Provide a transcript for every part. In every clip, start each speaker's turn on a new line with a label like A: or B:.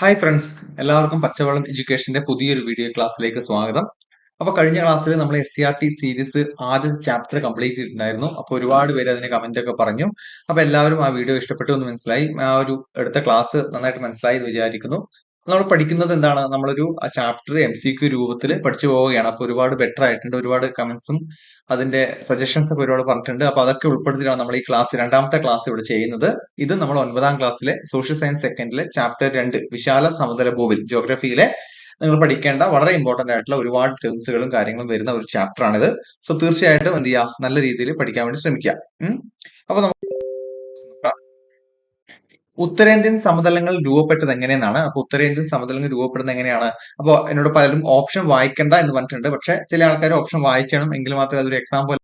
A: Hi friends, എല്ലാവർക്കും പച്ചവെള്ളം എഡ്യൂക്കേഷന്റെ പുതിയൊരു വീഡിയോ ക്ലാസ്സിലേക്ക് സ്വാഗതം. അപ്പൊ കഴിഞ്ഞ ക്ലാസ്സിൽ നമ്മൾ SCRT സീരീസ് ആദ്യത്തെ ചാപ്റ്റർ കംപ്ലീറ്റ് ചെയ്തിട്ടുണ്ടായിരുന്നു. അപ്പൊ ഒരുപാട് പേര് അതിന് കമന്റ് ഒക്കെ പറഞ്ഞു. അപ്പൊ എല്ലാവരും ആ വീഡിയോ ഇഷ്ടപ്പെട്ടു എന്ന് മനസ്സിലായി. ആ ഒരു എടുത്ത ക്ലാസ് നന്നായിട്ട് മനസ്സിലായി എന്ന് വിചാരിക്കുന്നു. നമ്മൾ പഠിക്കുന്നത് എന്താണ്? നമ്മളൊരു ചാപ്റ്റർ MCQ രൂപത്തിൽ പഠിച്ചു പോവുകയാണ്. അപ്പൊ ഒരുപാട് ബെറ്റർ ആയിട്ടുണ്ട്. ഒരുപാട് കമന്റ്സും അതിന്റെ സജഷൻസ് ഒക്കെ ഒരുപാട് പറഞ്ഞിട്ടുണ്ട്. അപ്പൊ അതൊക്കെ ഉൾപ്പെടുത്തിയാണ് നമ്മൾ ഈ ക്ലാസ് രണ്ടാമത്തെ ക്ലാസ് ഇവിടെ ചെയ്യുന്നത്. ഇത് നമ്മൾ 9ാം ക്ലാസ്സിലെ സോഷ്യൽ സയൻസ് സെക്കൻഡിലെ ചാപ്റ്റർ 2 വിശാല സമതല ഭൂവിൽ ജോഗ്രഫിയിലെ നിങ്ങൾ പഠിക്കേണ്ട വളരെ ഇമ്പോർട്ടന്റ് ആയിട്ടുള്ള ഒരുപാട് ടേംസുകളും കാര്യങ്ങളും വരുന്ന ഒരു ചാപ്റ്റർ ആണിത്. സോ തീർച്ചയായിട്ടും എന്ത് ചെയ്യുക, നല്ല രീതിയിൽ പഠിക്കാൻ വേണ്ടി ശ്രമിക്കുക. അപ്പൊ നമുക്ക് ഉത്തരേന്ത്യൻ സമതലങ്ങൾ രൂപപ്പെട്ടത് എങ്ങനെയെന്നാണ്. അപ്പൊ ഉത്തരേന്ത്യൻ സമതലങ്ങൾ രൂപപ്പെടുന്നത് എങ്ങനെയാണ്? അപ്പൊ എന്നോട് പലരും ഓപ്ഷൻ വായിക്കണ്ട എന്ന് പറഞ്ഞിട്ടുണ്ട്. പക്ഷെ ചില ആൾക്കാർ ഓപ്ഷൻ വായിക്കണം, എങ്കിൽ മാത്രമേ അതൊരു എക്സാം പോലെ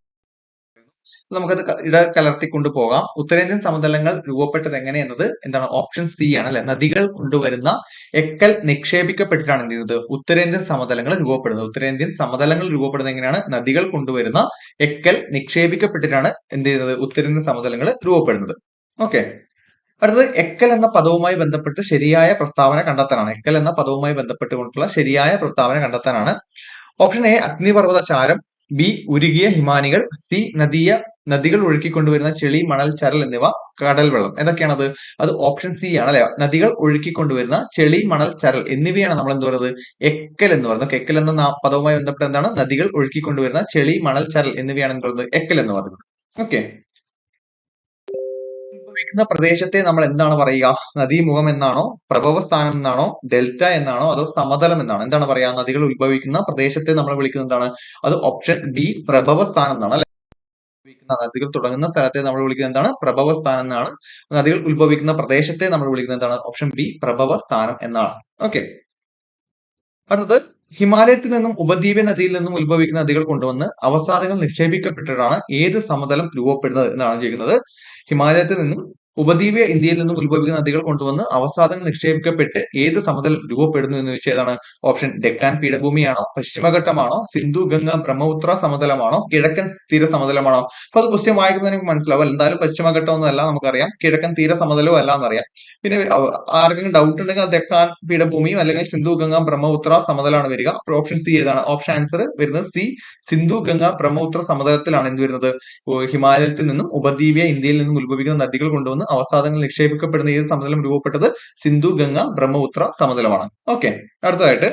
A: നമുക്കത് ഇടകലർത്തി കൊണ്ടുപോകാം. ഉത്തരേന്ത്യൻ സമതലങ്ങൾ രൂപപ്പെട്ടത് എങ്ങനെയെന്നത് എന്താണ്? ഓപ്ഷൻ സി ആണ് അല്ലെ. നദികൾ കൊണ്ടുവരുന്ന എക്കൽ നിക്ഷേപിക്കപ്പെട്ടിട്ടാണ് എന്ത് ചെയ്യുന്നത്? ഉത്തരേന്ത്യൻ സമതലങ്ങൾ രൂപപ്പെടുന്നത്. ഉത്തരേന്ത്യൻ സമതലങ്ങൾ രൂപപ്പെടുന്നത് എങ്ങനെയാണ്? നദികൾ കൊണ്ടുവരുന്ന എക്കൽ നിക്ഷേപിക്കപ്പെട്ടിട്ടാണ് എന്ത് ചെയ്യുന്നത്? ഉത്തരേന്ത്യൻ സമതലങ്ങൾ രൂപപ്പെടുന്നത്. ഓക്കെ. അടുത്തത് എക്കൽ എന്ന പദവുമായി ബന്ധപ്പെട്ട് ശരിയായ പ്രസ്താവന കണ്ടെത്താനാണ്. എക്കൽ എന്ന പദവുമായി ബന്ധപ്പെട്ടുകൊണ്ടുള്ള ശരിയായ പ്രസ്താവന കണ്ടെത്താനാണ്. ഓപ്ഷൻ എ അഗ്നിപർവ്വതചാരം, ബി ഉരുകിയ ഹിമാനികൾ, സി നദികൾ ഒഴുക്കിക്കൊണ്ടുവരുന്ന ചെളി, മണൽ, ചരൽ എന്നിവ, കടൽ വെള്ളം. എന്തൊക്കെയാണത്? അത് ഓപ്ഷൻ സി ആണ് അല്ലെ. നദികൾ ഒഴുക്കിക്കൊണ്ടുവരുന്ന ചെളി, മണൽ, ചരൽ എന്നിവയാണ് നമ്മൾ എന്ത് പറയുന്നത്? എക്കൽ എന്ന് പറയുന്നത്. എക്കൽ എന്ന പദവുമായി ബന്ധപ്പെട്ട് എന്താണ്? നദികൾ ഒഴുക്കിക്കൊണ്ടുവരുന്ന ചെളി, മണൽ, ചരൽ എന്നിവയാണ് എന്ത് പറയുന്നത്? എക്കൽ എന്ന് പറയുന്നത്. ഓക്കെ. ഉത്ഭവിക്കുന്ന പ്രദേശത്തെ നമ്മൾ എന്താണ് പറയുക? നദീമുഖം എന്നാണോ, പ്രഭവസ്ഥാനം എന്നാണോ, ഡെൽറ്റ എന്നാണോ, അതോ സമതലം എന്നാണോ? എന്താണ് പറയുക? നദികൾ ഉത്ഭവിക്കുന്ന പ്രദേശത്തെ നമ്മൾ വിളിക്കുന്നത് എന്താണ്? അത് ഓപ്ഷൻ ഡി പ്രഭവസ്ഥാനം എന്നാണ് അല്ലെ. നദികൾ തുടങ്ങുന്ന സ്ഥലത്തെ നമ്മൾ വിളിക്കുന്നത് എന്താണ്? പ്രഭവസ്ഥാനം എന്നാണ്. നദികൾ ഉത്ഭവിക്കുന്ന പ്രദേശത്തെ നമ്മൾ വിളിക്കുന്നത് എന്താണ്? ഓപ്ഷൻ ബി പ്രഭവസ്ഥാനം എന്നാണ്. ഓക്കെ. അടുത്തത് ഹിമാലയത്തിൽ നിന്നും ഉപദ്വീപ നദിയിൽ നിന്നും ഉത്ഭവിക്കുന്ന നദികൾ കൊണ്ടുവന്ന് അവസാദങ്ങൾ നിക്ഷേപിക്കപ്പെട്ടിട്ടാണ് ഏത് സമതലം രൂപപ്പെടുന്നത് എന്നാണ് ചോദിക്കുന്നത്. ഹിമാലയത്തിൽ നിന്നും ഉപദ്വീപ ഇന്ത്യയിൽ നിന്നും ഉത്ഭവിക്കുന്ന നദികൾ കൊണ്ടുവന്ന് അവസാദങ്ങൾ നിക്ഷേപിക്കപ്പെട്ട് ഏത് സമതലം രൂപപ്പെടുന്നു എന്ന് ചോദിച്ചാൽ ഏതാണ്? ഓപ്ഷൻ ഡെക്കാൻ പീഠഭൂമിയാണോ, പശ്ചിമഘട്ടമാണോ, സിന്ധു ഗംഗ ബ്രഹ്മപുത്ര സമതലമാണോ, കിഴക്കൻ തീര സമതലമാണോ? അപ്പൊ അത് ക്വസ്റ്റ്യൻ വായിക്കുമ്പോൾ നമുക്ക് മനസ്സിലാവും. എന്തായാലും പശ്ചിമഘട്ടം ഒന്നും അല്ല, നമുക്കറിയാം. കിഴക്കൻ തീര സമതലവും അല്ല എന്നറിയാം. പിന്നെ ആർക്കെങ്കിലും ഡൗട്ട് ഉണ്ടെങ്കിൽ അത് ഡെക്കാൻ പീഠഭൂമിയും അല്ലെങ്കിൽ സിന്ധു ഗംഗ ബ്രഹ്മപുത്ര സമതലമാണ് വരിക. ഓപ്ഷൻ സി ഏതാണ്? ഓപ്ഷൻ ആൻസർ വരുന്നത് സി, സിന്ധു ഗംഗ ബ്രഹ്മപുത്ര സമതലത്തിലാണ് എന്ത് വരുന്നത്? ഹിമാലയത്തിൽ നിന്നും ഉപദ്വീപ ഇന്ത്യയിൽ നിന്നും ഉത്ഭവിക്കുന്ന നദികൾ കൊണ്ടുവന്ന് അവസാദങ്ങൾ നിക്ഷേപിക്കപ്പെടുന്ന ഏത് സമതലം രൂപപ്പെട്ടത്? സിന്ധു ഗംഗ ബ്രഹ്മപുത്ര സമതലമാണ്. ഓക്കെ. അടുത്തതായിട്ട്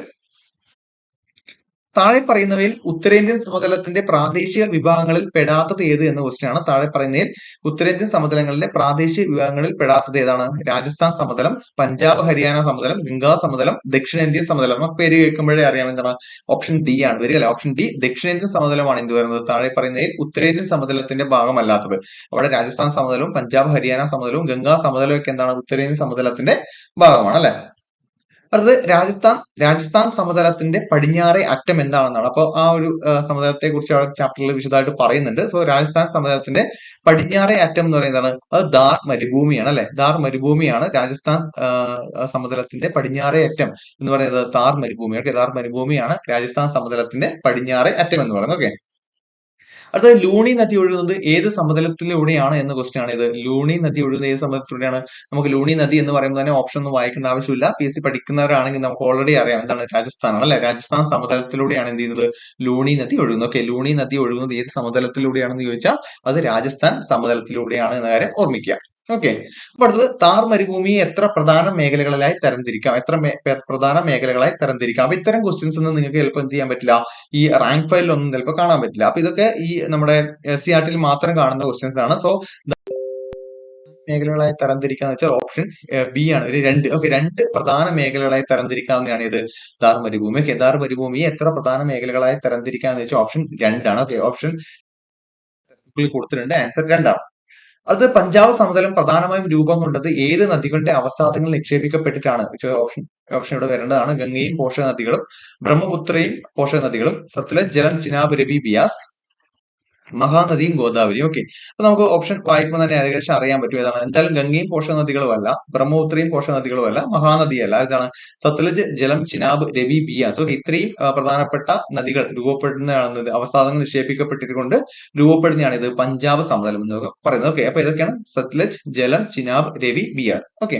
A: താഴെ പറയുന്നവയിൽ ഉത്തരേന്ത്യൻ സമതലത്തിന്റെ പ്രാദേശിക വിഭാഗങ്ങളിൽ പെടാത്തത് ഏത് എന്ന ക്വസ്റ്റ്യൻ ആണ്. താഴെ പറയുന്നതിൽ ഉത്തരേന്ത്യൻ സമതലങ്ങളിലെ പ്രാദേശിക വിഭാഗങ്ങളിൽ പെടാത്തത് ഏതാണ്? രാജസ്ഥാൻ സമതലം, പഞ്ചാബ് ഹരിയാന സമതലം, ഗംഗാ സമതലം, ദക്ഷിണേന്ത്യൻ സമതലം. നമുക്ക് പേര് കേൾക്കുമ്പോഴേ അറിയാം എന്താണ്? ഓപ്ഷൻ ഡി ആണ് വരിക അല്ലെ. ഓപ്ഷൻ ഡി ദക്ഷിണേന്ത്യൻ സമതലമാണ് എന്ത് വരുന്നത്? താഴെ പറയുന്നതിൽ ഉത്തരേന്ത്യൻ സമതലത്തിന്റെ ഭാഗമല്ലാത്തത്. അവിടെ രാജസ്ഥാൻ സമതലവും പഞ്ചാബ് ഹരിയാന സമതലവും ഗംഗാ സമതലവും ഒക്കെ എന്താണ്? ഉത്തരേന്ത്യൻ സമതലത്തിന്റെ ഭാഗമാണ് അല്ലെ. അടുത്തത് രാജസ്ഥാൻ സമതലത്തിന്റെ പടിഞ്ഞാറേ അറ്റം എന്താണെന്നാണ്. അപ്പൊ ആ ഒരു സമതലത്തെ കുറിച്ച് ആ ചാപ്റ്ററിൽ വിശദമായിട്ട് പറയുന്നുണ്ട്. സോ രാജസ്ഥാൻ സമതലത്തിന്റെ പടിഞ്ഞാറേ അറ്റം എന്ന് പറയുന്നതാണ് അത് ഥാർ മരുഭൂമിയാണ് അല്ലെ. ഥാർ മരുഭൂമിയാണ് രാജസ്ഥാൻ സമതലത്തിന്റെ പടിഞ്ഞാറേ അറ്റം എന്ന് പറയുന്നത്. ഥാർ മരുഭൂമി. ഓക്കെ. ഥാർ മരുഭൂമിയാണ് രാജസ്ഥാൻ സമതലത്തിന്റെ പടിഞ്ഞാറേ അറ്റം എന്ന് പറയുന്നത്. ഓക്കെ. അത് ലൂണി നദി ഒഴുകുന്നത് ഏത് സമതലത്തിലൂടെയാണ് എന്ന ക്വസ്റ്റ്യൻ ആണ് ഇത്. ലൂണി നദി ഒഴുകുന്നത് ഏത് സമതലത്തിലൂടെയാണ്? നമുക്ക് ലൂണി നദി എന്ന് പറയുമ്പോൾ തന്നെ ഓപ്ഷൻ ഒന്നും വായിക്കേണ്ട ആവശ്യമില്ല. PSC പഠിക്കുന്നവരാണെങ്കിൽ നമുക്ക് ഓൾറെഡി അറിയാം എന്താണ്. രാജസ്ഥാനാണ് അല്ലെ. രാജസ്ഥാൻ സമതലത്തിലൂടെയാണ് എന്ത് ചെയ്യുന്നത്? ലൂണി നദി ഒഴുകുന്നത്. ഓക്കെ. ലൂണി നദി ഒഴുകുന്നത് ഏത് സമതലത്തിലൂടെയാണെന്ന് ചോദിച്ചാൽ അത് രാജസ്ഥാൻ സമതലത്തിലൂടെയാണ് എന്ന കാര്യം ഓർമ്മിക്കുക. ഓക്കെ. അപ്പൊ അടുത്തത് താർ മരുഭൂമിയെ എത്ര പ്രധാന മേഖലകളിലായി തരംതിരിക്കാം? പ്രധാന മേഖലകളായി തരംതിരിക്കാം? അപ്പൊ ഇത്തരം ക്വസ്റ്റ്യൻസ് ഒന്നും നിങ്ങൾക്ക് ചിലപ്പോൾ എന്ത് ചെയ്യാൻ പറ്റില്ല, ഈ റാങ്ക് ഫയലിലൊന്നും ചിലപ്പോൾ കാണാൻ പറ്റില്ല. അപ്പൊ ഇതൊക്കെ ഈ നമ്മുടെ SCRT മാത്രം കാണുന്ന ക്വസ്റ്റ്യൻസ് ആണ്. സോ മേഖലകളായി തരംതിരിക്കാന്ന് വെച്ചാൽ ഓപ്ഷൻ ബി ആണ്. ഒരു രണ്ട് പ്രധാന മേഖലകളായി തരംതിരിക്കാവുന്നതാണ് ഇത് ഥാർ മരുഭൂമി. ഓക്കെ. ഥാർ മരുഭൂമിയെ എത്ര പ്രധാന മേഖലകളായി തരംതിരിക്കാന്ന് വെച്ചാൽ ഓപ്ഷൻ 2 ആണ്. ഓക്കെ. ഓപ്ഷൻ കൊടുത്തിട്ടുണ്ട്. ആൻസർ 2 ആണ്. അത് പഞ്ചാബ് സമതലം പ്രധാനമായും രൂപം കൊണ്ടത് ഏത് നദികളുടെ അവസാദങ്ങൾ നിക്ഷേപിക്കപ്പെട്ടിട്ടാണ്? ഓപ്ഷൻ ഇവിടെ വരേണ്ടതാണ്. ഗംഗയും പോഷക നദികളും, ബ്രഹ്മപുത്രയും പോഷക നദികളും, സത്ലജ്, ജലം, ചിനാബ്, രവി, ബിയാസ്, മഹാനദിയും ഗോദാവരിയും. ഓക്കെ. അപ്പൊ നമുക്ക് ഓപ്ഷൻ വായിക്കുമ്പോൾ തന്നെ ഏകദേശം അറിയാൻ പറ്റും ഏതാണ്. എന്തായാലും ഗംഗയും പോഷക നദികളും അല്ല, ബ്രഹ്മപുത്രയും പോഷക നദികളും അല്ല, മഹാനദിയല്ല. ഇതാണ് സത്ലജ്, ജലം, ചിനാബ്, രവി, ബിയാസ്. ഓക്കെ. ഇത്രയും പ്രധാനപ്പെട്ട നദികൾ രൂപപ്പെടുന്നതാണ്, അവസാദങ്ങൾ നിക്ഷേപിക്കപ്പെട്ടിട്ടുണ്ട് രൂപപ്പെടുന്നതാണ് ഇത് പഞ്ചാബ് സമതലം എന്ന് പറയുന്നത്. ഓക്കെ. അപ്പൊ ഇതൊക്കെയാണ് സത്ലജ്, ജലം, ചിനാബ്, രവി, ബിയാസ്. ഓക്കെ.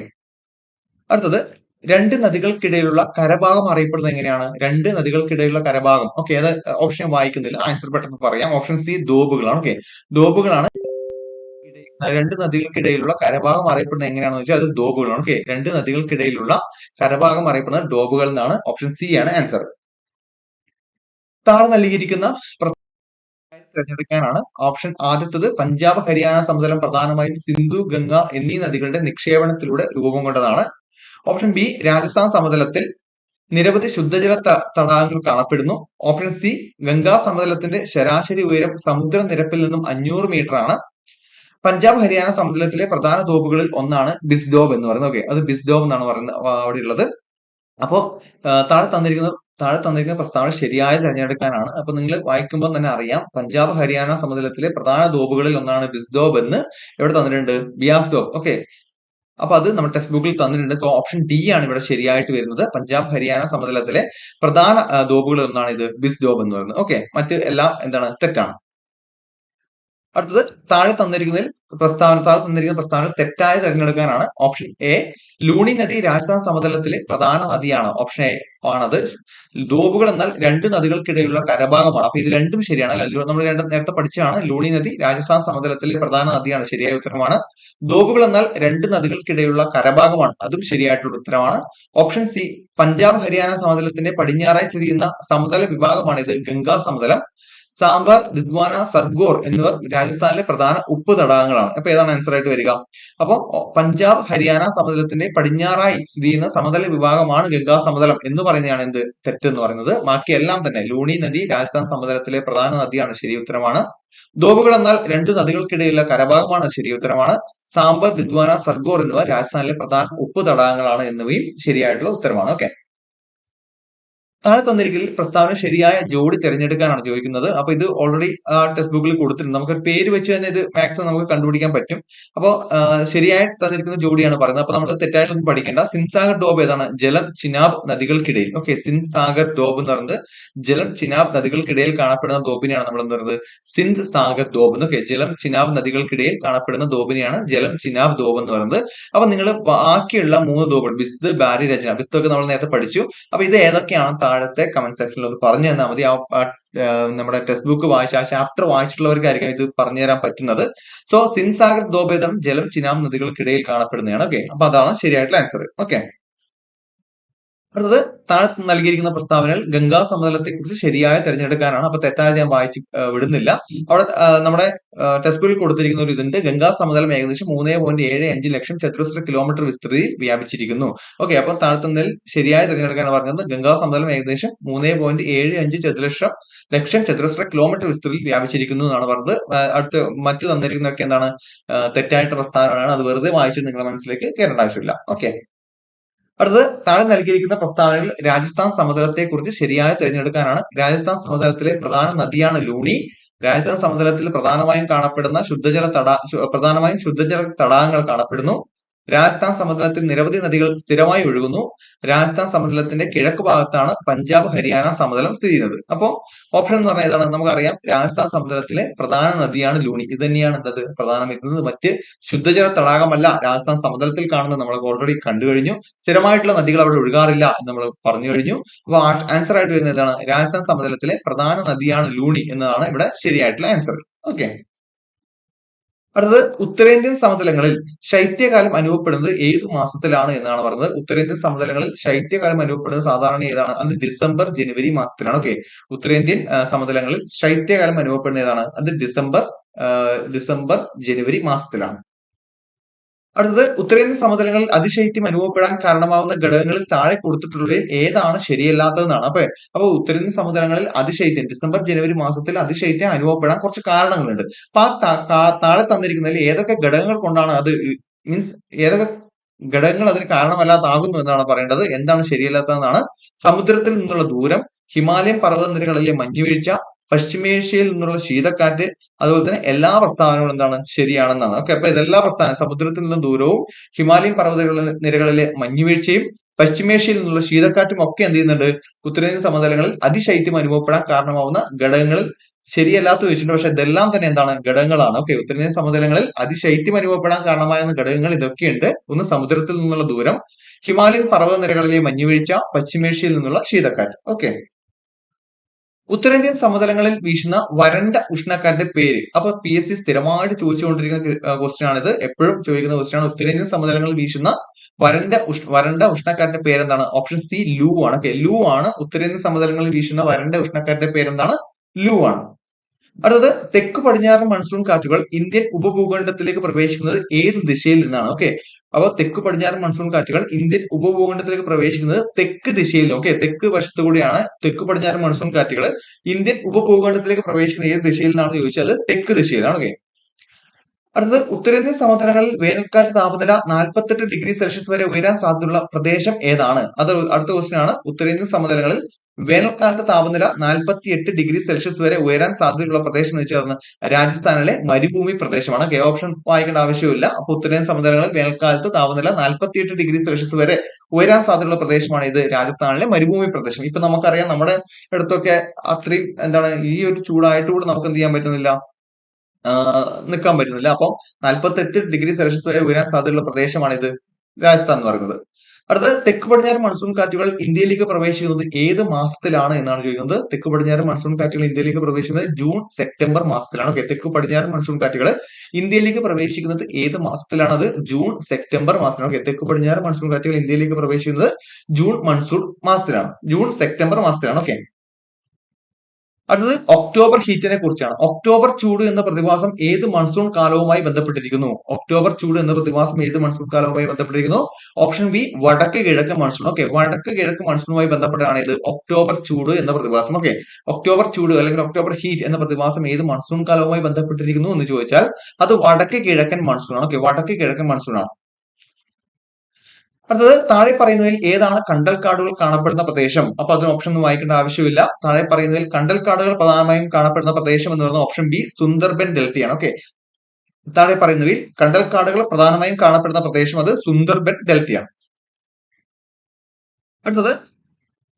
A: അടുത്തത് രണ്ട് നദികൾക്കിടയിലുള്ള കരഭാഗം അറിയപ്പെടുന്നത് എങ്ങനെയാണ്? രണ്ട് നദികൾക്കിടയിലുള്ള കരഭാഗം. ഓക്കെ, അത് ഓപ്ഷൻ വായിക്കുന്നില്ല, ആൻസർ പെട്ടെന്ന് പറയാം. ഓപ്ഷൻ സി ദോബുകളാണ്. ഓക്കെ, ദോബുകളാണ്. രണ്ട് നദികൾക്കിടയിലുള്ള കരഭാഗം അറിയപ്പെടുന്നത് എങ്ങനെയാണെന്ന് വെച്ചാൽ അത് ദോബുകളാണ്. ഓക്കെ, രണ്ട് നദികൾക്കിടയിലുള്ള കരഭാഗം അറിയപ്പെടുന്നത് ഡോബുകൾ എന്നാണ്. ഓപ്ഷൻ സി ആണ് ആൻസർ. താഴെ നൽകിയിരിക്കുന്ന തിരഞ്ഞെടുക്കാനാണ്. ഓപ്ഷൻ ആദ്യത്തത് പഞ്ചാബ് ഹരിയാന സമതലം പ്രധാനമായും സിന്ധു, ഗംഗ എന്നീ നദികളുടെ നിക്ഷേപണത്തിലൂടെ രൂപം കൊണ്ടതാണ്. ഓപ്ഷൻ ബി രാജസ്ഥാൻ സമതലത്തിൽ നിരവധി ശുദ്ധജല തടാകങ്ങൾ കാണപ്പെടുന്നു. ഓപ്ഷൻ സി ഗംഗാ സമതലത്തിന്റെ ശരാശരി ഉയരം സമുദ്രനിരപ്പിൽ നിന്നും 500 മീറ്റർ ആണ്. പഞ്ചാബ് ഹരിയാന സമതലത്തിലെ പ്രധാന ദ്വീപുകളിൽ ഒന്നാണ് ബിസ്ഡോബ് എന്ന് പറയുന്നത്. ഓക്കെ, അത് ബിസ്ഡോബ് എന്നാണ് പറയുന്നത് അവിടെ ഉള്ളത്. അപ്പോ താഴെ തന്നിരിക്കുന്ന പ്രസ്താവന ശരിയായി തിരഞ്ഞെടുക്കാനാണ്. അപ്പൊ നിങ്ങൾ വായിക്കുമ്പോൾ തന്നെ അറിയാം, പഞ്ചാബ് ഹരിയാന സമതലത്തിലെ പ്രധാന ദ്വീപുകളിൽ ഒന്നാണ് ബിസ്ഡോബ് എന്ന് എവിടെ തന്നിട്ടുണ്ട്? ബിയാസ്ഡോബ്. ഓക്കെ, അപ്പൊ അത് നമ്മുടെ ടെക്സ്റ്റ് ബുക്കിൽ തന്നിട്ടുണ്ട്. സോ ഓപ്ഷൻ ഡി ആണ് ഇവിടെ ശരിയായിട്ട് വരുന്നത്. പഞ്ചാബ് ഹരിയാന സമതലത്തിലെ പ്രധാന ദ്വീപുകളിൽ ഒന്നാണ് ഇത് ബിസ്ഡോബ് എന്ന് പറയുന്നത്. ഓക്കെ, മറ്റ് എല്ലാം എന്താണ്? തെറ്റാണ്. അടുത്തത് താഴെ തന്നിരിക്കുന്ന പ്രസ്താവന തെറ്റായ തിരഞ്ഞെടുക്കാനാണ്. ഓപ്ഷൻ എ ലൂണി നദി രാജസ്ഥാൻ സമതലത്തിലെ പ്രധാന നദിയാണ്. ഓപ്ഷൻ എ ആണത്. ദ്വീപുകൾ എന്നാൽ രണ്ട് നദികൾക്കിടയിലുള്ള കരഭാഗമാണ്. അപ്പൊ ഇത് രണ്ടും ശരിയാണ്. നമ്മൾ നേരത്തെ പഠിച്ചതാണ്. ലൂണി നദി രാജസ്ഥാൻ സമതലത്തിലെ പ്രധാന നദിയാണ്, ശരിയായ ഉത്തരമാണ്. ദ്വീപുകൾ എന്നാൽ രണ്ട് നദികൾക്കിടയിലുള്ള കരഭാഗമാണ്, അതും ശരിയായിട്ടുള്ള ഉത്തരമാണ്. ഓപ്ഷൻ സി പഞ്ചാബ് ഹരിയാന സമതലത്തിന്റെ പടിഞ്ഞാറായി സ്ഥിതി ചെയ്യുന്ന സമതല വിഭാഗമാണ് ഇത് ഗംഗാ സമതലം. സാംബാർ, ദിദ്വാന, സർഗോർ എന്നിവർ രാജസ്ഥാനിലെ പ്രധാന ഉപ്പ് തടാകങ്ങളാണ്. അപ്പൊ ഏതാണ് ആൻസർ ആയിട്ട് വരിക? അപ്പൊ പഞ്ചാബ് ഹരിയാന സമതലത്തിന്റെ പടിഞ്ഞാറായി സ്ഥിതി ചെയ്യുന്ന സമതല വിഭാഗമാണ് ഗംഗാ സമതലം എന്ന് പറയുന്നതാണ് എന്ത്? തെറ്റെന്ന് പറയുന്നത്. ബാക്കിയെല്ലാം തന്നെ ലൂണി നദി രാജസ്ഥാൻ സമതലത്തിലെ പ്രധാന നദിയാണ്, ശരി ഉത്തരമാണ്. ദ്വീപുകൾ എന്നാൽ രണ്ട് നദികൾക്കിടയിലുള്ള കരഭാഗമാണ്, ശരി ഉത്തരമാണ്. സാംബർ, ദിദ്വാന, സർഗോർ എന്നിവ രാജസ്ഥാനിലെ പ്രധാന ഉപ്പ് തടാകങ്ങളാണ് എന്നിവയും ശരിയായിട്ടുള്ള ഉത്തരമാണ്. ഓക്കെ, താഴെ തന്നിരിക്കുന്ന പ്രസ്താവന ശരിയായ ജോഡി തിരഞ്ഞെടുക്കാനാണ് ചോദിക്കുന്നത്. അപ്പൊ ഇത് ഓൾറെഡി ടെക്സ്റ്റ് ബുക്കിൽ കൊടുത്തിട്ടുണ്ട്. നമുക്ക് പേര് വെച്ച് തന്നെ ഇത് മാക്സിമം നമുക്ക് കണ്ടുപിടിക്കാൻ പറ്റും. അപ്പോൾ ശരിയായി തന്നിരിക്കുന്ന ജോഡിയാണ് പറയുന്നത്. അപ്പൊ നമ്മൾ തെറ്റായിട്ടൊന്നും പഠിക്കേണ്ട. സിൻസാഗർ ഡോബ് ഏതാണ്? ജലം, ചിനാബ് നദികൾക്കിടയിൽ. ഓക്കെ, സിൻസാഗർ ഡോബ് എന്ന് പറയുന്നത് ജലം, ചിനാബ് നദികൾക്കിടയിൽ കാണപ്പെടുന്ന ധോബിനെയാണ് നമ്മൾ എന്ത് പറയുന്നത്? സിന്ധ് സാഗർ ധോബ്. ഓക്കെ, ജലം, ചിനാബ് നദികൾക്കിടയിൽ കാണപ്പെടുന്ന ധോബിനെയാണ് ജലം, ചിനാബ് ധോബ് എന്ന് പറയുന്നത്. അപ്പൊ നിങ്ങൾ ബാക്കിയുള്ള 3 ധോബുകൾ ബിസ്ത്, ബാരി, രചന, ബിസ്ത് ഒക്കെ നമ്മൾ നേരത്തെ പഠിച്ചു. അപ്പൊ ഇത് ഏതൊക്കെയാണ് താഴത്തെ കമന്റ് സെക്ഷനിൽ ഒന്ന് പറഞ്ഞു തന്നാൽ മതി. നമ്മുടെ ടെക്സ്റ്റ് ബുക്ക് വായിച്ച ആ ചാപ്റ്റർ വായിച്ചിട്ടുള്ളവർക്കായിരിക്കും ഇത് പറഞ്ഞു തരാൻ പറ്റുന്നത്. സോ സിൻസാഗർ ദോബേദം ജലം, ചിനാബ് നദികൾക്കിടയിൽ കാണപ്പെടുന്നതാണ്. ഓക്കെ, അപ്പൊ അതാണ് ശരിയായിട്ടുള്ള ആൻസർ. ഓക്കെ, അടുത്തത് താഴെ നൽകിയിരിക്കുന്ന പ്രസ്താവനകൾ ഗംഗാ സമതലത്തെ കുറിച്ച് ശരിയായി തിരഞ്ഞെടുക്കാനാണ്. അപ്പൊ തെറ്റായത് ഞാൻ വായിച്ച് വിടുന്നില്ല. അവിടെ നമ്മുടെ ടെക്സ്റ്റ് ബുക്കിൽ കൊടുത്തിരിക്കുന്ന ഒരു ഇതുണ്ട്. ഗംഗാ സമതലം ഏകദേശം 3.75 ലക്ഷം ചതുരശ്ര കിലോമീറ്റർ വിസ്തൃതിയിൽ വ്യാപിച്ചിരിക്കുന്നു. ഓക്കെ, അപ്പൊ താഴത്തുന്നതിൽ ശരിയായി തിരഞ്ഞെടുക്കാനാണ് പറഞ്ഞത്. ഗംഗാ സമതലം ഏകദേശം 3.75 ലക്ഷം ചതുരശ്ര കിലോമീറ്റർ വിസ്തൃതിയിൽ വ്യാപിച്ചിരിക്കുന്നു എന്നാണ് പറഞ്ഞത്. അടുത്ത് മറ്റു തന്നിരിക്കുന്നതൊക്കെ എന്താണ്? തെറ്റായിട്ട് പ്രസ്താവനയാണ്. അത് വെറുതെ വായിച്ചിട്ട് നിങ്ങളുടെ മനസ്സിലേക്ക് കയറേണ്ട ആവശ്യമില്ല. ഓക്കെ, അടുത്തത് താഴെ നൽകിയിരിക്കുന്ന പ്രസ്താവനയിൽ രാജസ്ഥാൻ സമതലത്തെ കുറിച്ച് ശരിയായി തിരഞ്ഞെടുക്കാനാണ്. രാജസ്ഥാൻ സമതലത്തിലെ പ്രധാന നദിയാണ് ലൂണി. രാജസ്ഥാൻ സമതലത്തിൽ പ്രധാനമായും ശുദ്ധജല തടാകങ്ങൾ കാണപ്പെടുന്നു. രാജസ്ഥാൻ സമതലത്തിൽ നിരവധി നദികൾ സ്ഥിരമായി ഒഴുകുന്നു. രാജസ്ഥാൻ സമതലത്തിന്റെ കിഴക്ക് ഭാഗത്താണ് പഞ്ചാബ് ഹരിയാന സമതലം സ്ഥിതി ചെയ്യുന്നത്. അപ്പോ ഓപ്ഷൻ എന്ന് പറഞ്ഞാൽ ഏതാണ്? നമുക്കറിയാം, രാജസ്ഥാൻ സമതലത്തിലെ പ്രധാന നദിയാണ് ലൂണി. ഇത് തന്നെയാണ് എന്തത്? പ്രധാനം വരുന്നത്. മറ്റ് ശുദ്ധജല തടാകമല്ല രാജസ്ഥാൻ സമതലത്തിൽ കാണുന്നത്, നമ്മൾ ഓൾറെഡി കണ്ടു കഴിഞ്ഞു. സ്ഥിരമായിട്ടുള്ള നദികൾ അവിടെ ഒഴുകാറില്ല എന്ന് നമ്മൾ പറഞ്ഞു കഴിഞ്ഞു. അപ്പൊ ആൻസർ ആയിട്ട് വരുന്നത് ഏതാണ്? രാജസ്ഥാൻ സമതലത്തിലെ പ്രധാന നദിയാണ് ലൂണി എന്നതാണ് ഇവിടെ ശരിയായിട്ടുള്ള ആൻസർ. ഓക്കെ, അടുത്തത് ഉത്തരേന്ത്യൻ സമതലങ്ങളിൽ ശൈത്യകാലം അനുഭവപ്പെടുന്നത് ഏത് മാസത്തിലാണ് എന്നാണ് പറഞ്ഞത്. ഉത്തരേന്ത്യൻ സമതലങ്ങളിൽ ശൈത്യകാലം അനുഭവപ്പെടുന്നത് സാധാരണ ഏതാണ്? അത് ഡിസംബർ, ജനുവരി മാസത്തിലാണ്. ഓക്കെ, ഉത്തരേന്ത്യൻ സമതലങ്ങളിൽ ശൈത്യകാലം അനുഭവപ്പെടുന്നത് ഏതാണ്? അത് ഡിസംബർ, ജനുവരി മാസത്തിലാണ്. അടുത്തത് ഉത്തരേന്ത്യൻ സമതലങ്ങളിൽ അതിശൈത്യം അനുഭവപ്പെടാൻ കാരണമാവുന്ന ഘടകങ്ങളിൽ താഴെ കൊടുത്തിട്ടുള്ളവയിൽ ഏതാണ് ശരിയല്ലാത്തതെന്നാണ്. അപ്പൊ ഉത്തരേന്ത്യൻ സമതലങ്ങളിൽ അതിശൈത്യം ഡിസംബർ, ജനുവരി മാസത്തിൽ അതിശൈത്യം അനുഭവപ്പെടാൻ കുറച്ച് കാരണങ്ങളുണ്ട്. അപ്പൊ താഴെ തന്നിരിക്കുന്നതിൽ ഏതൊക്കെ ഘടകങ്ങൾ കൊണ്ടാണ് അത് മീൻസ് ഏതൊക്കെ ഘടകങ്ങൾ അതിന് കാരണമല്ലാതാകുന്നു എന്നാണ് പറയേണ്ടത്. എന്താണ് ശരിയല്ലാത്തതെന്നാണ്? സമുദ്രത്തിൽ നിന്നുള്ള ദൂരം, ഹിമാലയൻ പർവ്വതനിരകളിലെ മഞ്ഞുവീഴ്ച, പശ്ചിമേഷ്യയിൽ നിന്നുള്ള ശീതക്കാറ്റ്, അതുപോലെ തന്നെ എല്ലാ പ്രസ്താവനകളും എന്താണ്? ശരിയാണെന്നാണ്. ഓക്കെ, അപ്പൊ ഇതെല്ലാ പ്രസ്താവന സമുദ്രത്തിൽ നിന്നും ദൂരവും, ഹിമാലയൻ പർവ്വത നിരകളിലെ മഞ്ഞുവീഴ്ചയും, പശ്ചിമേഷ്യയിൽ നിന്നുള്ള ശീതക്കാറ്റും ഒക്കെ എന്ത് ചെയ്യുന്നുണ്ട്? ഉത്തരേന്ത്യൻ സമതലങ്ങളിൽ അതിശൈത്യം അനുഭവപ്പെടാൻ കാരണമാവുന്ന ഘടകങ്ങളിൽ ശരിയല്ലാത്ത ചോദിച്ചിട്ടുണ്ട്. പക്ഷെ ഇതെല്ലാം തന്നെ എന്താണ് ഘടകങ്ങളാണ്. ഓക്കെ, ഉത്തരേന്ത്യൻ സമതലങ്ങളിൽ അതിശൈത്യം അനുഭവപ്പെടാൻ കാരണമായ ഘടകങ്ങൾ ഇതൊക്കെയുണ്ട്. ഒന്ന് സമുദ്രത്തിൽ നിന്നുള്ള ദൂരം, ഹിമാലയൻ പർവ്വതനിരകളിലെ മഞ്ഞുവീഴ്ച, പശ്ചിമേഷ്യയിൽ നിന്നുള്ള ശീതക്കാറ്റ്. ഓക്കെ, ഉത്തരേന്ത്യൻ സമതലങ്ങളിൽ വീശുന്ന വരണ്ട ഉഷ്ണക്കാറ്റിന്റെ പേര്. അപ്പൊ PSC സ്ഥിരമായിട്ട് ചോദിച്ചുകൊണ്ടിരിക്കുന്ന ക്വസ്റ്റ്യൻ ആണിത്. എപ്പോഴും ചോദിക്കുന്ന ക്വസ്റ്റ്യൻ ആണ്. ഉത്തരേന്ത്യൻ സമതലങ്ങളിൽ വീശുന്ന വരണ്ട ഉഷ്ണക്കാറ്റിന്റെ പേരെന്താണ്? ഓപ്ഷൻ സി ലൂ ആണ്. ഓക്കെ, ലൂ ആണ് ഉത്തരേന്ത്യൻ സമതലങ്ങളിൽ വീശുന്ന വരണ്ട ഉഷ്ണക്കാറ്റിന്റെ പേരെന്താണ്? ലൂ ആണ്. അടുത്തത്, തെക്ക് പടിഞ്ഞാറൻ മൺസൂൺ കാറ്റുകൾ ഇന്ത്യൻ ഉപഭൂഖണ്ഡത്തിലേക്ക് പ്രവേശിക്കുന്നത് ഏത് ദിശയിൽ നിന്നാണ്? ഓക്കെ, അപ്പൊ തെക്ക് പടിഞ്ഞാറൻ മൺസൂൺ കാറ്റുകൾ ഇന്ത്യൻ ഉപഭൂഖണ്ഡത്തിലേക്ക് പ്രവേശിക്കുന്നത് തെക്ക് ദിശയിൽ. ഓക്കെ, തെക്ക് വശത്തു കൂടിയാണ് തെക്ക് പടിഞ്ഞാറൻ മൺസൂൺ കാറ്റുകൾ ഇന്ത്യൻ ഉപഭൂഖണ്ഡത്തിലേക്ക് പ്രവേശിക്കുന്നത് ഏത് ദിശയിൽ നിന്നാണ് ചോദിച്ചാൽ തെക്ക് ദിശയിലാണ്. ഓക്കെ, അടുത്തത്, ഉത്തരേന്ത്യൻ സമതലങ്ങളിൽ വേനൽക്കാല താപനില 48°C വരെ ഉയരാൻ സാധ്യതയുള്ള പ്രദേശം ഏതാണ്? അത് അടുത്ത ക്വസ്റ്റ്യൻ ആണ്. ഉത്തരേന്ത്യൻ സമതലങ്ങളിൽ വേനൽക്കാലത്തെ താപനില 48°C വരെ ഉയരാൻ സാധ്യതയുള്ള പ്രദേശം എന്ന് വെച്ചാൽ രാജസ്ഥാനിലെ മരുഭൂമി പ്രദേശമാണ്. ഓക്കെ, ഓപ്ഷൻ വായിക്കേണ്ട ആവശ്യമില്ല. അപ്പൊ ഉത്തരേന്ത്യൻ സമതലങ്ങളിൽ വേനൽക്കാലത്ത് താപനില 48°C വരെ ഉയരാൻ സാധ്യതയുള്ള പ്രദേശമാണ് ഇത്, രാജസ്ഥാനിലെ മരുഭൂമി പ്രദേശം. ഇപ്പൊ നമുക്കറിയാം, നമ്മുടെ അടുത്തൊക്കെ അത്രയും എന്താണ് ഈ ഒരു ചൂടായിട്ട് കൂടെ നമുക്ക് എന്ത് ചെയ്യാൻ പറ്റുന്നില്ല, നിൽക്കാൻ പറ്റുന്നില്ല. അപ്പം 48°C വരെ ഉയരാൻ സാധ്യതയുള്ള പ്രദേശമാണ് ഇത്, രാജസ്ഥാൻ എന്ന് പറയുന്നത്. അടുത്തത്, തെക്ക് പടിഞ്ഞാറൻ മൺസൂൺ കാറ്റുകൾ ഇന്ത്യയിലേക്ക് പ്രവേശിക്കുന്നത് ഏത് മാസത്തിലാണ് എന്നാണ് ചോദിക്കുന്നത്. തെക്ക് പടിഞ്ഞാറൻ മൺസൂൺ കാറ്റുകൾ ഇന്ത്യയിലേക്ക് പ്രവേശിക്കുന്നത് ജൂൺ സെപ്റ്റംബർ മാസത്തിലാണ്. ഓക്കെ, തെക്ക് പടിഞ്ഞാറൻ മൺസൂൺ കാറ്റുകൾ ഇന്ത്യയിലേക്ക് പ്രവേശിക്കുന്നത് ഏത് മാസത്തിലാണ്? അത് ജൂൺ സെപ്റ്റംബർ മാസത്തിലാണ്. ഓക്കെ, തെക്ക് പടിഞ്ഞാറൻ മൺസൂൺ കാറ്റുകൾ ഇന്ത്യയിലേക്ക് പ്രവേശിക്കുന്നത് ജൂൺ മൺസൂൺ മാസത്തിലാണ്, ജൂൺ സെപ്റ്റംബർ മാസത്തിലാണ്. ഓക്കെ, അടുത്തത്, ഒക്ടോബർ ഹീറ്റിനെ കുറിച്ചാണ്. ഒക്ടോബർ ചൂട് എന്ന പ്രതിഭാസം ഏത് മൺസൂൺ കാലവുമായി ബന്ധപ്പെട്ടിരിക്കുന്നു? ഒക്ടോബർ ചൂട് എന്ന പ്രതിഭാസം ഏത് മൺസൂൺ കാലവുമായി ബന്ധപ്പെട്ടിരിക്കുന്നു? ഓപ്ഷൻ ബി വടക്ക് കിഴക്ക് മൺസൂൺ. ഓക്കെ, വടക്ക് കിഴക്ക് മൺസൂണുമായി ബന്ധപ്പെട്ടാണ് ഇത് ഒക്ടോബർ ചൂട് എന്ന പ്രതിഭാസം. ഓക്കെ, ഒക്ടോബർ ചൂട് അല്ലെങ്കിൽ ഒക്ടോബർ ഹീറ്റ് എന്ന പ്രതിഭാസം ഏത് മൺസൂൺ കാലവുമായി ബന്ധപ്പെട്ടിരിക്കുന്നു എന്ന് ചോദിച്ചാൽ അത് വടക്ക് കിഴക്കൻ മൺസൂൺ ആണ്. ഓക്കെ, വടക്ക് കിഴക്കൻ മൺസൂൺ ആണ്. അടുത്തത്, താഴെ പറയുന്നതിൽ ഏതാണ് കണ്ടൽക്കാടുകൾ കാണപ്പെടുന്ന പ്രദേശം? അപ്പൊ അതിന് ഓപ്ഷൻ ഒന്നും വായിക്കേണ്ട ആവശ്യമില്ല. താഴെ പറയുന്നതിൽ കണ്ടൽക്കാടുകൾ പ്രധാനമായും കാണപ്പെടുന്ന പ്രദേശം എന്ന് പറയുന്നത് ഓപ്ഷൻ ബി സുന്ദർബൻ ഡെൽറ്റയാണ്. ഓക്കെ, താഴെ പറയുന്നതിൽ കണ്ടൽക്കാടുകൾ പ്രധാനമായും കാണപ്പെടുന്ന പ്രദേശം അത് സുന്ദർബൻ ഡെൽറ്റയാണ്. അടുത്തത്,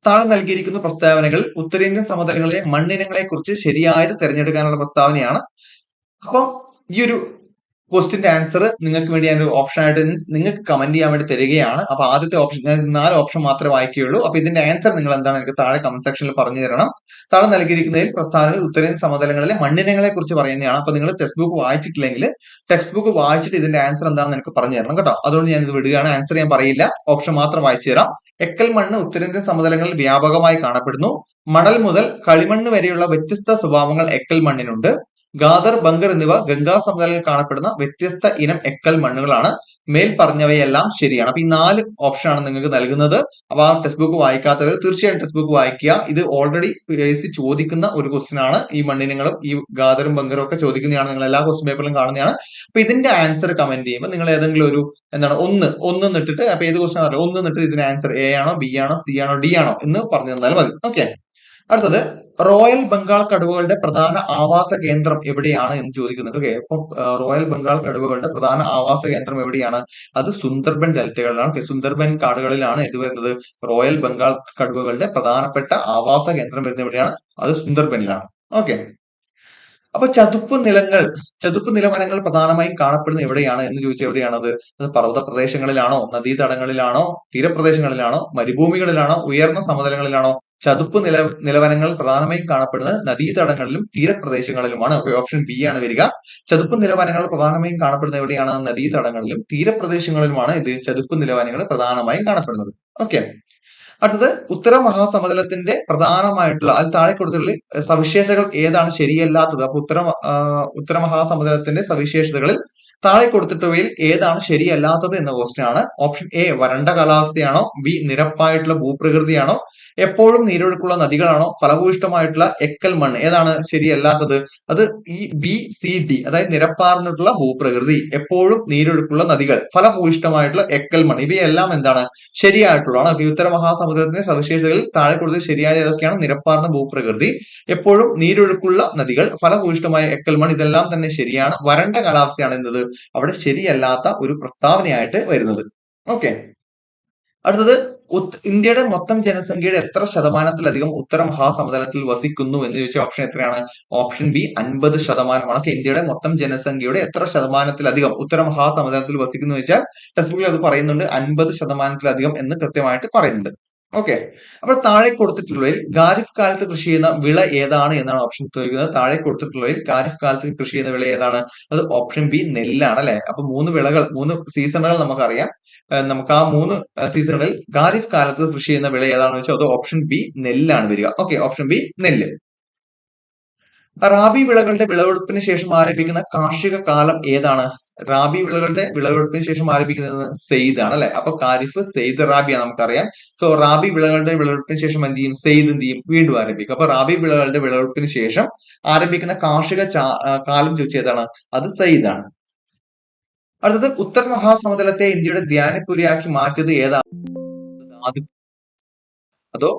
A: താഴെ നൽകിയിരിക്കുന്ന പ്രസ്താവനകൾ ഉത്തരേന്ത്യൻ സമതലങ്ങളിലെ മണ്ണിനങ്ങളെ കുറിച്ച് ശരിയായത് തിരഞ്ഞെടുക്കാനുള്ള പ്രസ്താവനയാണ്. അപ്പം ഈ ഒരു ക്വസ്റ്റിന്റെ ആൻസർ നിങ്ങൾക്ക് വേണ്ടി ഞാൻ ഒരു ഓപ്ഷൻ ആയിട്ട് നിങ്ങൾക്ക് കമന്റ് ചെയ്യാൻ വേണ്ടി തരികയാണ്. അപ്പൊ ആദ്യത്തെ ഓപ്ഷൻ, ഞാൻ 4 ഓപ്ഷൻ മാത്രമേ വായിക്കുകയുള്ളൂ. അപ്പൊ ഇതിന്റെ ആൻസർ നിങ്ങൾ എന്താണ് എനിക്ക് താഴെ കമന്റ് സെക്ഷനിൽ പറഞ്ഞു തരണം. താഴെ നൽകിയിരിക്കുന്നതിൽ പ്രസ്താവനകൾ ഉത്തരേന്ത്യൻ സമതലങ്ങളിലെ മണ്ണിനങ്ങളെ കുറിച്ച് പറയുന്നതാണ്. അപ്പൊ നിങ്ങൾ ടെക്സ്റ്റ് ബുക്ക് വായിച്ചിട്ടില്ലെങ്കിൽ ടെക്സ്റ്റ് ബുക്ക് വായിച്ചിട്ട് ഇതിന്റെ ആൻസർ എന്താണെന്ന് എനിക്ക് പറഞ്ഞു തരണം കേട്ടോ. അതുകൊണ്ട് ഞാൻ ഇത് വിടുകയാണ്. ആൻസർ ഞാൻ പറയില്ല, ഓപ്ഷൻ മാത്രം വായിച്ചു തരാം. എക്കൽ മണ്ണ് ഉത്തരേന്ത്യൻ സമതലങ്ങളിൽ വ്യാപകമായി കാണപ്പെടുന്നു. മണൽ മുതൽ കളിമണ്ണ് വരെയുള്ള വ്യത്യസ്ത സ്വഭാവങ്ങൾ എക്കൽ മണ്ണിനുണ്ട്. ഗാദർ, ബങ്കർ എന്നിവ ഗംഗാ സമതലങ്ങളിൽ കാണപ്പെടുന്ന വ്യത്യസ്ത ഇനം എക്കൽ മണ്ണുകളാണ്. മേൽ പറഞ്ഞവയെല്ലാം ശരിയാണ്. അപ്പൊ ഈ 4 ഓപ്ഷൻ ആണ് നിങ്ങൾക്ക് നൽകുന്നത്. അപ്പൊ ആ ടെക്സ്റ്റ് ബുക്ക് വായിക്കാത്തവർ തീർച്ചയായും ടെക്സ്റ്റ് ബുക്ക് വായിക്കുക. ഇത് ഓൾറെഡി PSC ചോദിക്കുന്ന ഒരു ക്വസ്റ്റ്യൻ ആണ്. ഈ മണ്ണിനങ്ങളും ഈ ഗാദറും ബങ്കറും ഒക്കെ ചോദിക്കുന്നതാണ്. നിങ്ങൾ എല്ലാ ക്വസ്റ്റ്യൻ പേപ്പറിലും കാണുന്നതാണ്. അപ്പൊ ഇതിന്റെ ആൻസർ കമന്റ് ചെയ്യുമ്പോൾ നിങ്ങൾ ഏതെങ്കിലും ഒരു എന്താണ് ഒന്ന് ഇട്ടിട്ട്, അപ്പൊ ഏത് ക്വസ്റ്റ്യൻ അറിയാം, ഒന്ന് ഇട്ടിട്ട് ഇതിന്റെ ആൻസർ A ആണോ, B ആണോ, C ആണോ, D ആണോ എന്ന് പറഞ്ഞു തന്നാൽ മതി. ഓക്കെ, അടുത്തത്, റോയൽ ബംഗാൾ കടുവകളുടെ പ്രധാന ആവാസ കേന്ദ്രം എവിടെയാണ് എന്ന് ചോദിക്കുന്നുണ്ട്. ഓക്കെ, അപ്പൊ റോയൽ ബംഗാൾ കടുവകളുടെ പ്രധാന ആവാസ കേന്ദ്രം എവിടെയാണ്? അത് സുന്ദർബൻ ഡെൽറ്റകളിലാണ്. ഓക്കെ, സുന്ദർബൻ കാടുകളിലാണ് ഇത് വരുന്നത്. റോയൽ ബംഗാൾ കടുവകളുടെ പ്രധാനപ്പെട്ട ആവാസ കേന്ദ്രം വരുന്നത് എവിടെയാണ്? അത് സുന്ദർബനിലാണ്. ഓക്കെ, അപ്പൊ ചതുപ്പ് നിലവനങ്ങൾ പ്രധാനമായും കാണപ്പെടുന്നത് എവിടെയാണ് എന്ന് ചോദിച്ചാൽ എവിടെയാണത്? അത് പർവ്വത പ്രദേശങ്ങളിലാണോ, നദീതടങ്ങളിലാണോ, തീരപ്രദേശങ്ങളിലാണോ, മരുഭൂമികളിലാണോ, ഉയർന്ന സമതലങ്ങളിലാണോ? ചതുപ്പ് നിലവനങ്ങൾ പ്രധാനമായും കാണപ്പെടുന്നത് നദീതടങ്ങളിലും തീരപ്രദേശങ്ങളിലുമാണ്. ഓപ്ഷൻ ബി ആണ് വരിക. ചതുപ്പ് നിലവനങ്ങൾ പ്രധാനമായും കാണപ്പെടുന്നത് എവിടെയാണ്? നദീതടങ്ങളിലും തീരപ്രദേശങ്ങളിലുമാണ് ഇത് ചതുപ്പ് നിലവനങ്ങൾ പ്രധാനമായും കാണപ്പെടുന്നത്. ഓക്കെ, അടുത്തത്, ഉത്തര മഹാസമതലത്തിന്റെ പ്രധാനമായിട്ടുള്ള അത് താഴെ കൊടുത്തിട്ടുള്ള സവിശേഷതകൾ ഏതാണ് ശരിയല്ലാത്തത്? അപ്പൊ ഉത്തര മഹാസമതലത്തിന്റെ സവിശേഷതകളിൽ താഴെ കൊടുത്തിട്ടുള്ളവയിൽ ഏതാണ് ശരിയല്ലാത്തത് എന്ന ക്വസ്റ്റ്യൻ ആണ്. ഓപ്ഷൻ എ വരണ്ട കാലാവസ്ഥയാണോ, ബി നിരപ്പായിട്ടുള്ള ഭൂപ്രകൃതിയാണോ, എപ്പോഴും നീരൊഴുക്കുള്ള നദികളാണോ, ഫലഭൂയിഷ്ടമായിട്ടുള്ള എക്കൽ മണ്ണ്, ഏതാണ് ശരിയല്ലാത്തത്? അത് ഈ BCD, അതായത് നിരപ്പാർന്നിട്ടുള്ള ഭൂപ്രകൃതി, എപ്പോഴും നീരൊഴുക്കുള്ള നദികൾ, ഫലഭൂയിഷ്ടമായിട്ടുള്ള എക്കൽ മണ്ണ്, ഇവയെല്ലാം എന്താണ് ശരിയായിട്ടുള്ളതാണ്. അപ്പൊ ഉത്തര മഹാസമുദ്രത്തിന്റെ സവിശേഷതകളിൽ താഴെ കൊടുത്ത് ശരിയായ ഏതൊക്കെയാണ്? നിരപ്പാർന്ന ഭൂപ്രകൃതി, എപ്പോഴും നീരൊഴുക്കുള്ള നദികൾ, ഫലഭൂയിഷ്ടമായ എക്കൽ മണ്ണ്, ഇതെല്ലാം തന്നെ ശരിയാണ്. വരണ്ട കാലാവസ്ഥയാണ് എന്നത് അവിടെ ശരിയല്ലാത്ത ഒരു പ്രസ്താവനയായിട്ട് വരുന്നത്. ഓക്കെ, അടുത്തത്, ഇന്ത്യയുടെ മൊത്തം ജനസംഖ്യയുടെ എത്ര ശതമാനത്തിലധികം ഉത്തര മഹാസമതലത്തിൽ വസിക്കുന്നു എന്ന് ചോദിച്ച ഓപ്ഷൻ എത്രയാണ്? Option B 50%. ഇന്ത്യയുടെ മൊത്തം ജനസംഖ്യയുടെ എത്ര ശതമാനത്തിലധികം ഉത്തര മഹാസമതലത്തിൽ വസിക്കുന്നു എന്ന് വെച്ചാൽ ടെക്സ്റ്റ് ബുക്കിൽ അത് പറയുന്നുണ്ട്, 50%-ലധികം എന്ന് കൃത്യമായിട്ട് പറയുന്നുണ്ട്. ഓക്കെ, അപ്പോൾ താഴെ കൊടുത്തിട്ടുള്ളതിൽ ഖാരിഫ് കാലത്ത് കൃഷി ചെയ്യുന്ന വിള ഏതാണ് എന്നാണ് ഓപ്ഷൻ ചോദിക്കുന്നത്. താഴെ കൊടുത്തിട്ടുള്ളതിൽ ഖാരിഫ് കാലത്ത് കൃഷി ചെയ്യുന്ന വിള ഏതാണ്? അത് ഓപ്ഷൻ ബി നെല്ലാണ് അല്ലെ. അപ്പൊ 3 സീസണുകൾ നമുക്കറിയാം. നമുക്ക് ആ 3 സീസണുകളിൽ ഖാരിഫ് കാലത്ത് കൃഷി ചെയ്യുന്ന വിള ഏതാണെന്ന് വെച്ചാൽ അത് ഓപ്ഷൻ ബി നെല്ലാണ് വരിക. ഓക്കെ, ഓപ്ഷൻ ബി നെല്ല്. റാബി വിളകളുടെ വിളവെടുപ്പിന് ശേഷം ആരംഭിക്കുന്ന കാർഷിക കാലം ഏതാണ്? റാബി വിളകളുടെ വിളവെടുപ്പിന് ശേഷം ആരംഭിക്കുന്നത് സെയ്ദ് ആണ് അല്ലെ. അപ്പൊ ഖാരിഫ്, സെയ്ദ്, റാബിയാണ് നമുക്കറിയാം. സോ റാബി വിളകളുടെ വിളവെടുപ്പിന് ശേഷം എന്ത് ചെയ്യും? സെയ്ദ് എന്ത് ചെയ്യും? വീണ്ടും ആരംഭിക്കും. അപ്പൊ റാബി വിളകളുടെ വിളവെടുപ്പിന് ശേഷം ആരംഭിക്കുന്ന കാർഷിക കാലം ചോദിച്ചാൽ ഏതാണ്? അത് സെയ്ദ് ആണ്. അടുത്തത്, ഉത്തര മഹാസമതലത്തെ ഇന്ത്യയുടെ ധ്യാനപുരിയാക്കി മാറ്റിയത് ഏതാണ്? അതോ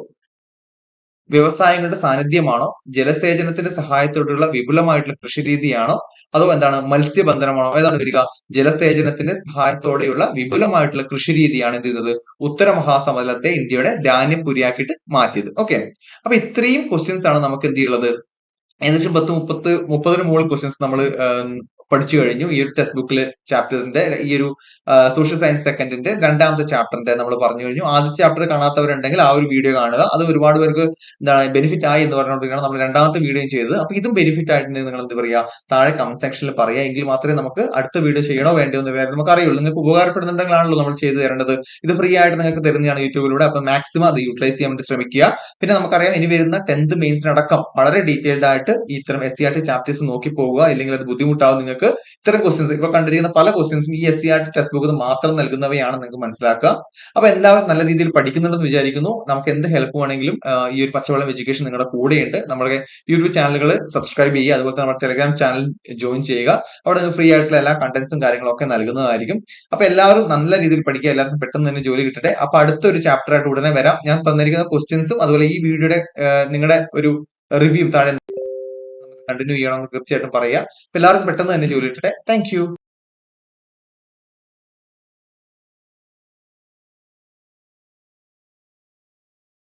A: വ്യവസായങ്ങളുടെ സാന്നിധ്യമാണോ? ജലസേചനത്തിന്റെ സഹായത്തോടെയുള്ള വിപുലമായിട്ടുള്ള കൃഷി രീതിയാണോ? അതോ എന്താണ്? മത്സ്യബന്ധനമാണോ? ഏതാണ് വരിക? ജലസേചനത്തിന്റെ സഹായത്തോടെയുള്ള വിപുലമായിട്ടുള്ള കൃഷി രീതിയാണ് എന്ത് ചെയ്തത്? ഉത്തര മഹാസമതലത്തെ ഇന്ത്യയുടെ ധാന്യപുരിയാക്കിയിട്ട് മാറ്റിയത്. ഓക്കെ, അപ്പൊ ഇത്രയും ക്വസ്റ്റ്യൻസ് ആണ് നമുക്ക് എന്ത് ചെയ്യുള്ളത്? ഏകദേശം 30-30 മുകളിൽ ക്വസ്റ്റ്യൻസ് നമ്മൾ പഠിച്ചു കഴിഞ്ഞു. ഈ ഒരു ടെക്സ്റ്റ് ബുക്കിൽ ചാപ്റ്ററിന്റെ ഈ ഒരു സോഷ്യൽ സയൻസ് സെക്കൻഡിന്റെ 2ാമത്തെ ചാപ്റ്ററിന്റെ നമ്മൾ പറഞ്ഞു കഴിഞ്ഞു. ആദ്യത്തെ ചാപ്റ്റർ കാണാത്തവരുണ്ടെങ്കിൽ ആ ഒരു വീഡിയോ കാണുക. അത് ഒരുപാട് പേർക്ക് എന്താണ് ബെനിഫിറ്റ് ആയി എന്ന് പറഞ്ഞുകൊണ്ടിരിക്കുകയാണ് നമ്മൾ 2ാമത്തെ വീഡിയോ ചെയ്തത്. അപ്പൊ ഇതും ബെനിഫിറ്റ് ആയിട്ടുണ്ടെങ്കിൽ നിങ്ങൾ എന്ത് പറയുക? താഴെ കമന്റ് സെക്ഷനിൽ പറയുക. എങ്കിൽ മാത്രമേ നമുക്ക് അടുത്ത വീഡിയോ ചെയ്യണോ വേണ്ടോ എന്ന് കാര്യം നമുക്ക് അറിയുള്ളൂ. നിങ്ങൾക്ക് ഉപകാരപ്പെടുന്നുണ്ടെങ്കിലാണല്ലോ നമ്മൾ ചെയ്തു തരേണ്ടത്. ഇത് ഫ്രീ ആയിട്ട് നിങ്ങൾക്ക് തരുന്നതാണ് യൂട്യൂബിലൂടെ. അപ്പൊ മാക്സിമം അത് യൂട്ടിലൈസ് ചെയ്യാൻ വേണ്ടി ശ്രമിക്കുക. പിന്നെ നമുക്കറിയാം ഇനി വരുന്ന 10th മെയിൻസിനടക്കം വളരെ ഡീറ്റെയിൽഡ് ആയിട്ട് ഇത്തരം SCERT ചാപ്റ്റേഴ്സ് നോക്കി പോവുക. ഇല്ലെങ്കിൽ അത് ബുദ്ധിമുട്ടാവും നിങ്ങൾക്ക്. ഇത്തരം ക്വസ്റ്റ്യൻസ് ഇപ്പൊ കണ്ടിരിക്കുന്ന പല ക്വസ്റ്റ്യൻസും ഈ SCERT ടെക്സ്റ്റ് ബുക്ക് മാത്രം നൽകുന്നവയാണ് നിങ്ങൾക്ക് മനസ്സിലാക്കുക. അപ്പൊ എല്ലാവരും നല്ല രീതിയിൽ പഠിക്കുന്നുണ്ടെന്ന് വിചാരിക്കുന്നു. നമുക്ക് എന്ത് ഹെൽപ്പ് വേണമെങ്കിലും ഈ ഒരു പച്ചവെള്ളം എഡ്യൂക്കേഷൻ നിങ്ങളുടെ കൂടെയുണ്ട്. നമ്മുടെ യൂട്യൂബ് ചാനലുകൾ സബ്സ്ക്രൈബ് ചെയ്യുക. അതുപോലെ തന്നെ നമ്മുടെ ടെലിഗ്രാം ചാനൽ ജോയിൻ ചെയ്യുക. അവിടെ നിങ്ങൾക്ക് ഫ്രീ ആയിട്ടുള്ള എല്ലാ കണ്ടന്റ്സും കാര്യങ്ങളും ഒക്കെ നൽകുന്നതായിരിക്കും. അപ്പൊ എല്ലാവരും നല്ല രീതിയിൽ പഠിക്കുക. എല്ലാവർക്കും പെട്ടെന്ന് തന്നെ ജോലി കിട്ടട്ടെ. അപ്പൊ അടുത്തൊരു ചാപ്റ്റർ ആയിട്ട് ഉടനെ വരാം. ഞാൻ തന്നിരിക്കുന്ന ക്വസ്റ്റ്യൻസും അതുപോലെ ഈ വീഡിയോയുടെ നിങ്ങളുടെ ഒരു റിവ്യൂ താഴെ കണ്ടിന്യൂ ചെയ്യണമെന്ന് തീർച്ചയായിട്ടും പറയുക. എല്ലാവർക്കും പെട്ടെന്ന് തന്നെ ജോലി കിട്ടട്ടെ. താങ്ക്